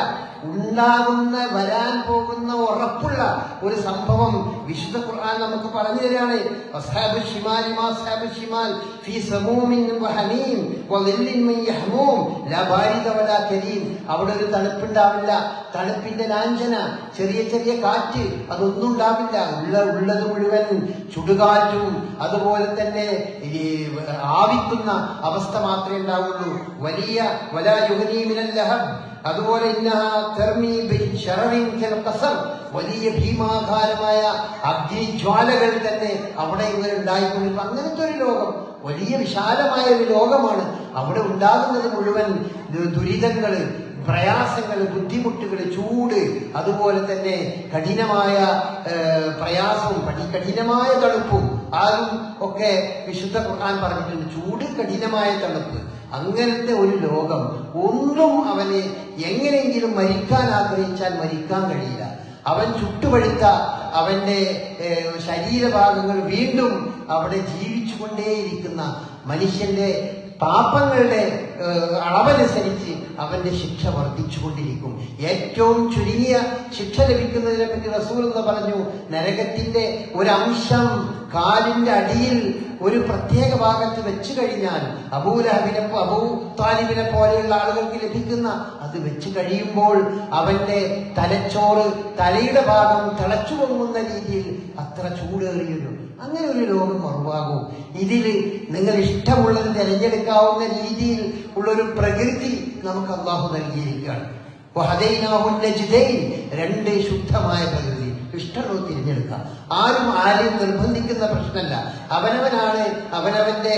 വരാൻ പോകുന്ന ഉറപ്പുള്ള ഒരു സംഭവം വിശുദ്ധ ഖുർആൻ നമുക്ക് പറഞ്ഞു തരാണ്. അസ്ഹാബുൽ ശിമാൽ മാ അസ്ഹാബുൽ ശിമാൽ ഫീ സമൂമിൻ വഹമീം വളില്ലിൻ മിൻ യഹ്മൂം ലാ ബാരിദ വലാ കരീം, അവിടെ ഒരു തണുപ്പുണ്ടാവില്ല, തണുപ്പിന്റെ ലാഞ്ചന, ചെറിയ കാറ്റ്, അതൊന്നും ഉണ്ടാവില്ല. ഉള്ളത് മുഴുവൻ ചുടുകാറ്റും അതുപോലെ തന്നെ ആവിക്കുന്ന അവസ്ഥ മാത്രമേ ഉണ്ടാവുള്ളൂ. വലിയ വലാ യുഗ്നി മിനൽ ലഹബ്, അതുപോലെ വലിയ ഭീമാകാരമായ അഗ്നിജ്വാലകൾ തന്നെ അവിടെ ഇങ്ങനെ ഉണ്ടായിക്കൊണ്ടിരിക്കും. അങ്ങനത്തെ ഒരു ലോകം, വലിയ വിശാലമായ ഒരു ലോകമാണ്. അവിടെ ഉണ്ടാകുന്നത് മുഴുവൻ ദുരിതങ്ങള്, പ്രയാസങ്ങള്, ബുദ്ധിമുട്ടുകള്, ചൂട്, അതുപോലെ തന്നെ കഠിനമായ പ്രയാസവും കഠിനമായ തണുപ്പും. ആരും ഒക്കെ വിശുദ്ധ ഖുർആൻ പറഞ്ഞിട്ടുണ്ട്, ചൂട്, കഠിനമായ തണുപ്പ്. അങ്ങനത്തെ ഒരു ലോകം. ഒന്നും അവന് എങ്ങനെയെങ്കിലും മരിക്കാൻ ആഗ്രഹിച്ചാൽ മരിക്കാൻ കഴിയില്ല. അവൻ ചുട്ടുപഴുത്ത അവന്റെ ശരീരഭാഗങ്ങൾ വീണ്ടും അവിടെ ജീവിച്ചുകൊണ്ടേയിരിക്കുന്ന മനുഷ്യന്റെ പാപങ്ങളുടെ അളവനുസരിച്ച് അവന്റെ ശിക്ഷ വർദ്ധിച്ചുകൊണ്ടിരിക്കും. ഏറ്റവും ചുരുങ്ങിയ ശിക്ഷ ലഭിക്കുന്നതിനെ പറ്റി റസൂൽ എന്ന് പറഞ്ഞു, നരകത്തിന്റെ ഒരംശം കാലിന്റെ അടിയിൽ ഒരു പ്രത്യേക ഭാഗത്ത് വെച്ചു കഴിഞ്ഞാൽ അബൂ താലിബിനെ പോലെയുള്ള ആളുകൾക്ക് ലഭിക്കുന്ന അത് വെച്ച് കഴിയുമ്പോൾ അവന്റെ തലയുടെ ഭാഗം തിളച്ചു പൊങ്ങുന്ന രീതിയിൽ അത്ര ചൂടേറിയൊരു അങ്ങനെ ഒരു ലോകം മറുവാകും. ഇതിൽ നിങ്ങൾ ഇഷ്ടമുള്ളത് തിരഞ്ഞെടുക്കാവുന്ന രീതിയിൽ ഉള്ളൊരു പ്രകൃതി നമുക്ക് അല്ലാഹു നൽകിയിരിക്കുകയാണ്. രണ്ട് ശുദ്ധമായ പ്രകൃതി, ഇഷ്ടമുള്ളത് തിരഞ്ഞെടുക്കാം. ആരെയും നിർബന്ധിക്കുന്ന പ്രശ്നമല്ല. അവനവനാണ് അവനവന്റെ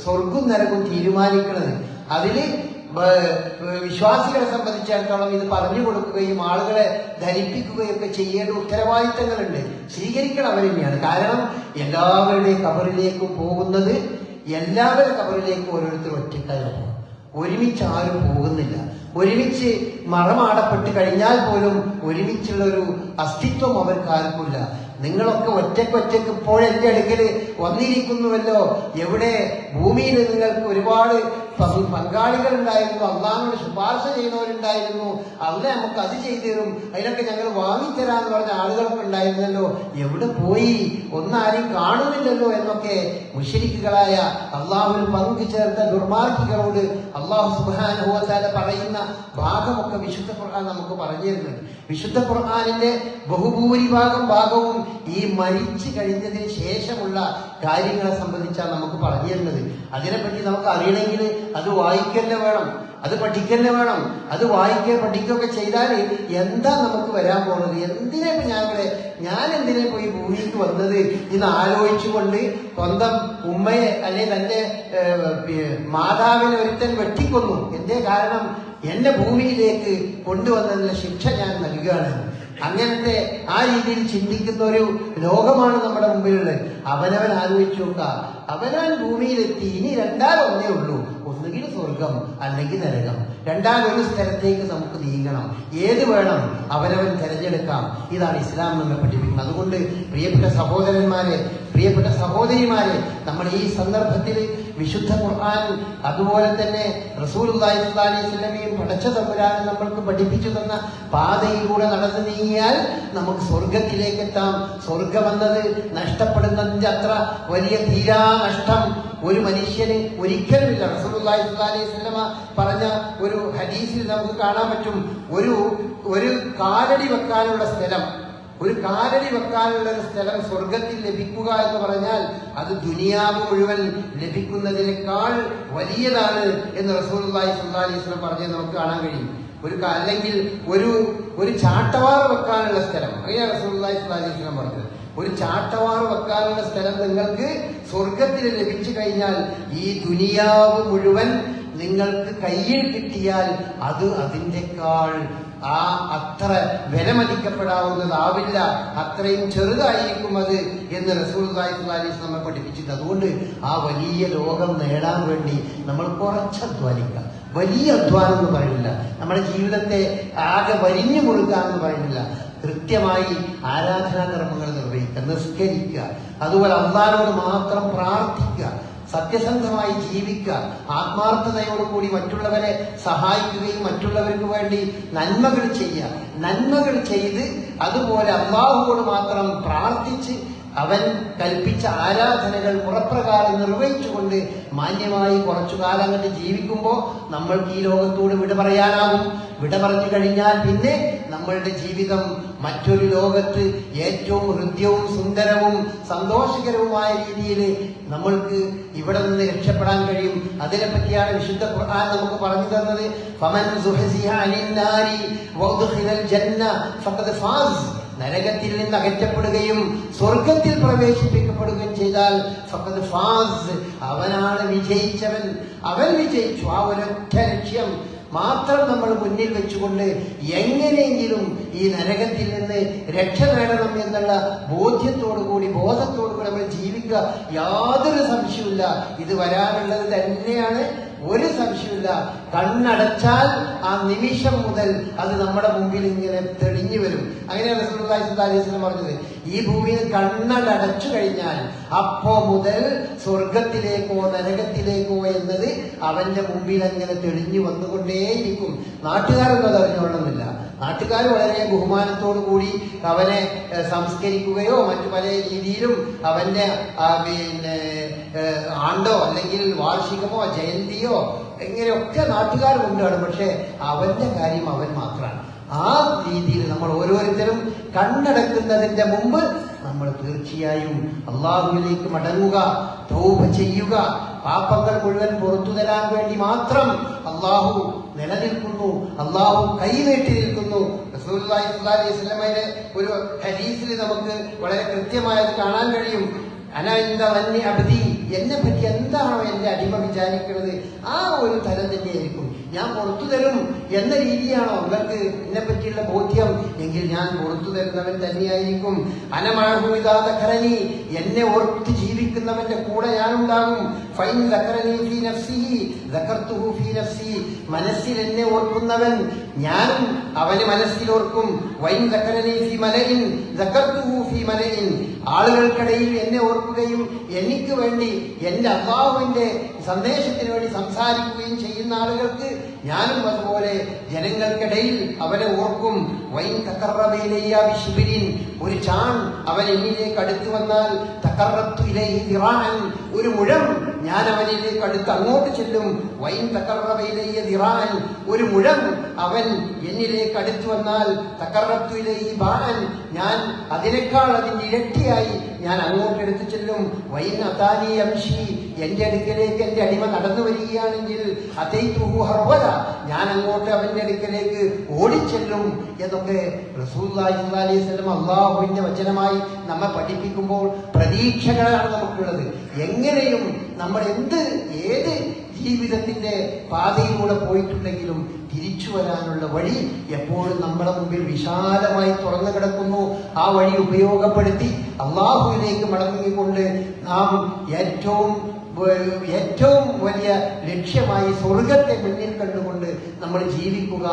സ്വർഗവും നരകവും തീരുമാനിക്കുന്നത്. അതില് വിശ്വാസികളെ സംബന്ധിച്ചിടത്തോളം ഇത് പറഞ്ഞു കൊടുക്കുകയും ആളുകളെ ധരിപ്പിക്കുകയും ഒക്കെ ചെയ്യേണ്ട ഉത്തരവാദിത്തങ്ങളുണ്ട്. സ്വീകരിക്കണം അവർ തന്നെയാണ്. കാരണം എല്ലാവരുടെയും ഖബറിലേക്കും പോകുന്നത്, എല്ലാവരുടെ ഖബറിലേക്കും ഓരോരുത്തർ ഒറ്റക്കായി പോകും. ഒരുമിച്ച് ആരും പോകുന്നില്ല. ഒരുമിച്ച് മറമാടപ്പെട്ട് കഴിഞ്ഞാൽ പോലും ഒരുമിച്ചുള്ള ഒരു അസ്തിത്വം അവർക്ക് ആർക്കില്ല. നിങ്ങളൊക്കെ ഒറ്റയ്ക്ക് ഇപ്പോൾ എന്റെ അടുക്കൽ വന്നിരിക്കുന്നുവല്ലോ. എവിടെ? ഭൂമിയിൽ നിങ്ങൾക്ക് ഒരുപാട് പങ്കാളികൾ ഉണ്ടായിരുന്നു, അള്ളാഹിനോട് ശുപാർശ ചെയ്യുന്നവരുണ്ടായിരുന്നു, അള്ളാഹ് നമുക്ക് അത് ചെയ്തു തരും, അതിനൊക്കെ ഞങ്ങൾ വാങ്ങിത്തരാന്ന് പറഞ്ഞ ആളുകളൊക്കെ ഉണ്ടായിരുന്നല്ലോ. എവിടെ പോയി? ഒന്നാരും കാണുന്നില്ലല്ലോ എന്നൊക്കെ മുശ്രിക്കുകളായ അള്ളാഹുവിൽ പങ്കു ചേർത്ത ദുർമാർഗികളോട് അള്ളാഹു സുബ്ഹാനഹു വ തആല പറയുന്ന ഭാഗമൊക്കെ വിശുദ്ധ ഖുർആൻ നമുക്ക് പറഞ്ഞു തരുന്നുണ്ട്. വിശുദ്ധ ഖുർആനിന്റെ ബഹുഭൂരിഭാഗം ഭാഗവും ഈ മരിച്ചു കഴിഞ്ഞതിന് ശേഷമുള്ള കാര്യങ്ങളെ സംബന്ധിച്ചാണ് നമുക്ക് പറഞ്ഞു തരുന്നത്. അതിനെപ്പറ്റി നമുക്ക് അറിയണമെങ്കിൽ അത് വായിക്കന്നെ വേണം, അത് പഠിക്കന്നെ വേണം. അത് പഠിക്കുകയൊക്കെ ചെയ്താൽ എന്താ നമുക്ക് വരാൻ പോകുന്നത്? ഞാൻ എന്തിനാ ഈ ഭൂമിക്ക് വന്നത് എന്ന് ആലോചിച്ചുകൊണ്ട് സ്വന്തം ഉമ്മയെ അല്ലെങ്കിൽ തന്റെ മാതാവിനെ ഒരുത്തൻ വെട്ടിക്കൊന്നു. എന്തേ കാരണം? എന്നെ ഭൂമിയിലേക്ക് കൊണ്ടുവന്നതിന്റെ ശിക്ഷ ഞാൻ നൽകുകയാണ്. അങ്ങനത്തെ ആ രീതിയിൽ ചിന്തിക്കുന്ന ഒരു ലോകമാണ് നമ്മുടെ മുമ്പിലുള്ളത്. അവനവൻ ആലോചിച്ചു നോക്കുക. അവനവൻ ഭൂമിയിലെത്തി. ഇനി രണ്ടാലൊന്നേ ഉള്ളൂ, ഒന്നുകിൽ സ്വർഗം അല്ലെങ്കിൽ നരകം. രണ്ടാലൊരു സ്ഥലത്തേക്ക് നമുക്ക് നീങ്ങണം. ഏത് വേണം? അവനവൻ തിരഞ്ഞെടുക്കാം. ഇതാണ് ഇസ്ലാം നമ്മെ പഠിപ്പിക്കുന്നത്. അതുകൊണ്ട് പ്രിയപ്പെട്ട സഹോദരന്മാരെ, പ്രിയപ്പെട്ട സഹോദരിമാരെ, നമ്മൾ ഈ സന്ദർഭത്തിൽ വിശുദ്ധ ഖുർആൻ അതുപോലെ തന്നെ റസൂലുള്ളാഹി സ്വല്ലല്ലാഹി അലൈഹി വസല്ലമയും പടച്ച തമ്പുരാൻ നമ്മൾക്ക് പഠിപ്പിച്ചു തന്ന പാതയിലൂടെ നടന്നു നീങ്ങിയാൽ നമുക്ക് സ്വർഗത്തിലേക്ക് എത്താം. സ്വർഗമെന്നത് നഷ്ടപ്പെടുന്നതിന്റെ അത്ര വലിയ തീരാ നഷ്ടം ഒരു മനുഷ്യന് ഒരിക്കലുമില്ല. റസൂലുള്ളാഹി സ്വല്ലല്ലാഹി അലൈഹി വസല്ലമ പറഞ്ഞ ഒരു ഹദീസിൽ നമുക്ക് കാണാൻ പറ്റും, ഒരു കാലടി വെക്കാനുള്ള സ്ഥലം, ഒരു കാലടി വെക്കാനുള്ള ഒരു സ്ഥലം സ്വർഗത്തിൽ ലഭിക്കുക എന്ന് പറഞ്ഞാൽ അത് ദുനിയാവ് മുഴുവൻ ലഭിക്കുന്നതിനേക്കാൾ വലിയതാണ് എന്ന് റസൂലുള്ളാഹി സ്വല്ലല്ലാഹി അലൈഹി വസല്ലം പറഞ്ഞത് നമുക്ക് കാണാൻ കഴിയും. അല്ലെങ്കിൽ ഒരു ചാട്ടവാറ് വെക്കാനുള്ള സ്ഥലം, അങ്ങനെയാണ് റസൂലുള്ളാഹി സ്വല്ലല്ലാഹി അലൈഹി വസല്ലം പറഞ്ഞത്. ഒരു ചാട്ടവാറ് വെക്കാനുള്ള സ്ഥലം നിങ്ങൾക്ക് സ്വർഗത്തിൽ ലഭിച്ചു കഴിഞ്ഞാൽ ഈ ദുനിയാവ് മുഴുവൻ നിങ്ങൾക്ക് കയ്യിൽ കിട്ടിയാൽ അത് അതിൻ്റെക്കാൾ അത്ര വിലമതിക്കപ്പെടാവുന്നതാവില്ല, അത്രയും ചെറുതായിരിക്കും അത് എന്ന് റസൂലുള്ളാഹി സ്വല്ലല്ലാഹി അലൈഹി വസല്ലം പഠിപ്പിച്ചിട്ടുണ്ട്. അതുകൊണ്ട് ആ വലിയ ലോകം നേടാൻ വേണ്ടി നമ്മൾ കുറച്ച് അധ്വാനിക്കുക. വലിയ അധ്വാനം എന്ന് പറയുന്നില്ല, നമ്മുടെ ജീവിതത്തെ ആകെ വരിഞ്ഞു കൊടുക്കുക എന്ന് പറയുന്നില്ല. കൃത്യമായി ആരാധനാ കർമ്മങ്ങൾ നിർവഹിക്കുക, നിസ്കരിക്കുക, അതുപോലെ അല്ലാഹുവോട് മാത്രം പ്രാർത്ഥിക്കുക, സത്യസന്ധമായി ജീവിക്കുക, ആത്മാർത്ഥതയോടുകൂടി മറ്റുള്ളവരെ സഹായിക്കുകയും മറ്റുള്ളവർക്ക് വേണ്ടി നന്മകൾ ചെയ്യുക, നന്മകൾ ചെയ്ത് അതുപോലെ അല്ലാഹുവോട് മാത്രം പ്രാർത്ഥിച്ച് അവൻ കൽപ്പിച്ച ആരാധനകൾ മുറപ്രകാരം നിർവഹിച്ചുകൊണ്ട് മാന്യമായി കുറച്ചു കാലം കണ്ട് ജീവിക്കുമ്പോൾ നമ്മൾക്ക് ഈ ലോകത്തോട് വിട പറയാനാകും. വിട പറഞ്ഞു കഴിഞ്ഞാൽ പിന്നെ നമ്മളുടെ ജീവിതം മറ്റൊരു ലോകത്ത് ഏറ്റവും ഹൃദ്യവും സുന്ദരവും സന്തോഷകരവുമായ രീതിയിൽ നമ്മൾക്ക് ഇവിടെ നിന്ന് രക്ഷപ്പെടാൻ കഴിയും. അതിനെപ്പറ്റിയാണ് വിശുദ്ധ ഖുർആൻ നമുക്ക് പറഞ്ഞു തന്നത്. ഫമൻ സുഹസിഹ അനിൻ നാരി വദ്ഖിലൽ ജന്ന ഫഖദ് ഫാസ്. നരകത്തിൽ നിന്ന് അകറ്റപ്പെടുകയും സ്വർഗത്തിൽ പ്രവേശിപ്പിക്കപ്പെടുകയും ചെയ്താൽ ഫഖദ് ഫാസ്, അവനാണ് വിജയിച്ചവൻ. അവൻ വിജയിച്ചു. ആ ഒരൊറ്റ ലക്ഷ്യം മാത്രം നമ്മൾ മുന്നിൽ വെച്ചുകൊണ്ട് എങ്ങനെയെങ്കിലും ഈ നരകത്തിൽ നിന്ന് രക്ഷ നേടണം എന്നുള്ള ബോധ്യത്തോടുകൂടി ബോധത്തോടുകൂടി നമ്മൾ ജീവിക്കുക. യാതൊരു സംശയമില്ല, ഇത് വരാനുള്ളത് തന്നെയാണ്, ഒരു സംശയമില്ല. കണ്ണടച്ചാൽ ആ നിമിഷം മുതൽ അത് നമ്മുടെ മുമ്പിൽ ഇങ്ങനെ തെളിഞ്ഞു വരും. അങ്ങനെയാണ് റസൂലുള്ളാഹി സ്വല്ലല്ലാഹി അലൈഹി വസല്ലം പറഞ്ഞത്. ഈ ഭൂമിയിൽ കണ്ണടച്ചു കഴിഞ്ഞാൽ അപ്പോ മുതൽ സ്വർഗത്തിലേക്കോ നരകത്തിലേക്കോ എന്നത് അവന്റെ മുമ്പിൽ അങ്ങനെ തെളിഞ്ഞു വന്നുകൊണ്ടേയിരിക്കും. നാട്ടുകാരൊന്നും അത് അറിഞ്ഞോളണമെന്നില്ല. നാട്ടുകാർ വളരെ ബഹുമാനത്തോടു കൂടി അവനെ സംസ്കരിക്കുകയോ മറ്റു പല രീതിയിലും അവന്റെ ആണ്ടോ അല്ലെങ്കിൽ വാർഷികമോ ജയന്തിയോ ഇങ്ങനെയൊക്കെ നാട്ടുകാർ കൊണ്ടുപോകണം. പക്ഷെ അവന്റെ കാര്യം അവൻ മാത്രമാണ്. ആ രീതിയിൽ നമ്മൾ ഓരോരുത്തരും കണ്ണടക്കുന്നതിന്റെ മുമ്പ് നമ്മൾ തീർച്ചയായും അള്ളാഹുവിലേക്ക് മടങ്ങുക, തൗബ ചെയ്യുക. പാപങ്ങൾ മുഴുവൻ പുറത്തു തരാൻ വേണ്ടി മാത്രം അള്ളാഹു നിലനിൽക്കുന്നു, അള്ളാഹു കൈനീട്ടി നിൽക്കുന്നു. റസൂലുള്ളാഹി സ്വല്ലല്ലാഹി അലൈഹി വസല്ലമയുടെ ഒരു ഹദീസിൽ നമുക്ക് വളരെ കൃത്യമായത് കാണാൻ കഴിയും. അബ്ദി, എന്നെ പറ്റി എന്താണോ എന്റെ അടിമ വിചാരിക്കുന്നത് ആ ഒരു തരം തന്നെയായിരിക്കും. ഞാൻ പുറത്തു തരും എന്ന രീതിയാണോ നിങ്ങൾക്ക് എന്നെ പറ്റിയുള്ള ബോധ്യം എങ്കിൽ ഞാൻ പുറത്തു തരുന്നവൻ തന്നെയായിരിക്കും. അനമഴഹുവിതാതഖറനി, എന്നെ ഓർത്ത് ജീവിക്കുന്നവന്റെ കൂടെ ഞാനുണ്ടാകും. ഫൈൻ ദക്കറനി ഫീ നഫ്സിഹി ദക്കർതുഹു ഫീ നഫ്സി. മനസ്സിൽ എന്നെ ഓർക്കുന്നവൻ ഞാനും അവന് മനസ്സിൽ ഓർക്കും. വൈൻ ദക്കറനി ഫീ മലഇൻ ദക്കർതുഹു ഫീ മലഇൻ. ആളുകൾക്കിടയിൽ എന്നെ ഓർക്കുകയും എനിക്ക് വേണ്ടി എന്റെ അല്ലാഹുവിന്റെ സന്ദേശത്തിന് വേണ്ടി സംസാരിക്കുകയും ചെയ്യുന്ന ആളുകൾക്ക് ഞാനും അതുപോലെ ജനങ്ങൾക്കിടയിൽ അവനെ ഓർക്കും. വൈൻ തഖറബ ഇലയ്യ ബിശിബ്രിൻ. ഒരു ചാൺ അവൻ എന്നിലേക്ക് അടുത്തു വന്നാൽ തഖറബ്തു ഇലൈഹി ദിറാഅൻ. ഒരു മുഴം ഞാൻ അവനിലേക്ക് അടുത്ത് അങ്ങോട്ട് ചെല്ലും. വൈൻ തഖറബ ഇലയ്യ ദിറാഅൻ. ഒരു മുഴം അവൻ എന്നിലേക്ക് അടുത്തു വന്നാൽ തഖറബ്തു ഇലൈഹി ബാഅൻ. ഞാൻ അതിനേക്കാൾ അതിന്റെ ഇരട്ടിയായി ഞാൻ അങ്ങോട്ട് എടുത്തു ചെല്ലും. വൈൻ അതാനി യംശി. എന്റെ അടുക്കലേക്ക് എന്റെ അടിമ നടന്നു വരികയാണെങ്കിൽ അതൈതുഹു ഹർവല. ഞാൻ അങ്ങോട്ട് അവന്റെ അടുക്കലേക്ക് ഓടിച്ചെല്ലും എന്നൊക്കെ റസൂലുള്ളാഹി സ്വല്ലല്ലാഹു അലൈഹി വസല്ലം അല്ലാഹുവിന്റെ വചനമായി നമ്മെ പഠിപ്പിക്കുമ്പോൾ പ്രതീക്ഷകളാണ് നമുക്കുള്ളത്. എങ്ങനെയും നമ്മൾ ഏത് ജീവിതത്തിന്റെ പാതയിലൂടെ പോയിട്ടുണ്ടെങ്കിലും തിരിച്ചു വരാനുള്ള വഴി എപ്പോഴും നമ്മുടെ മുമ്പിൽ വിശാലമായി തുറന്നു കിടക്കുന്നു. ആ വഴി ഉപയോഗപ്പെടുത്തി അള്ളാഹുവിലേക്ക് മടങ്ങിക്കൊണ്ട് നാം ഏറ്റവും വലിയ ലക്ഷ്യമായി സ്വർഗത്തെ മുന്നിൽ കണ്ടുകൊണ്ട് നമ്മൾ ജീവിക്കുക.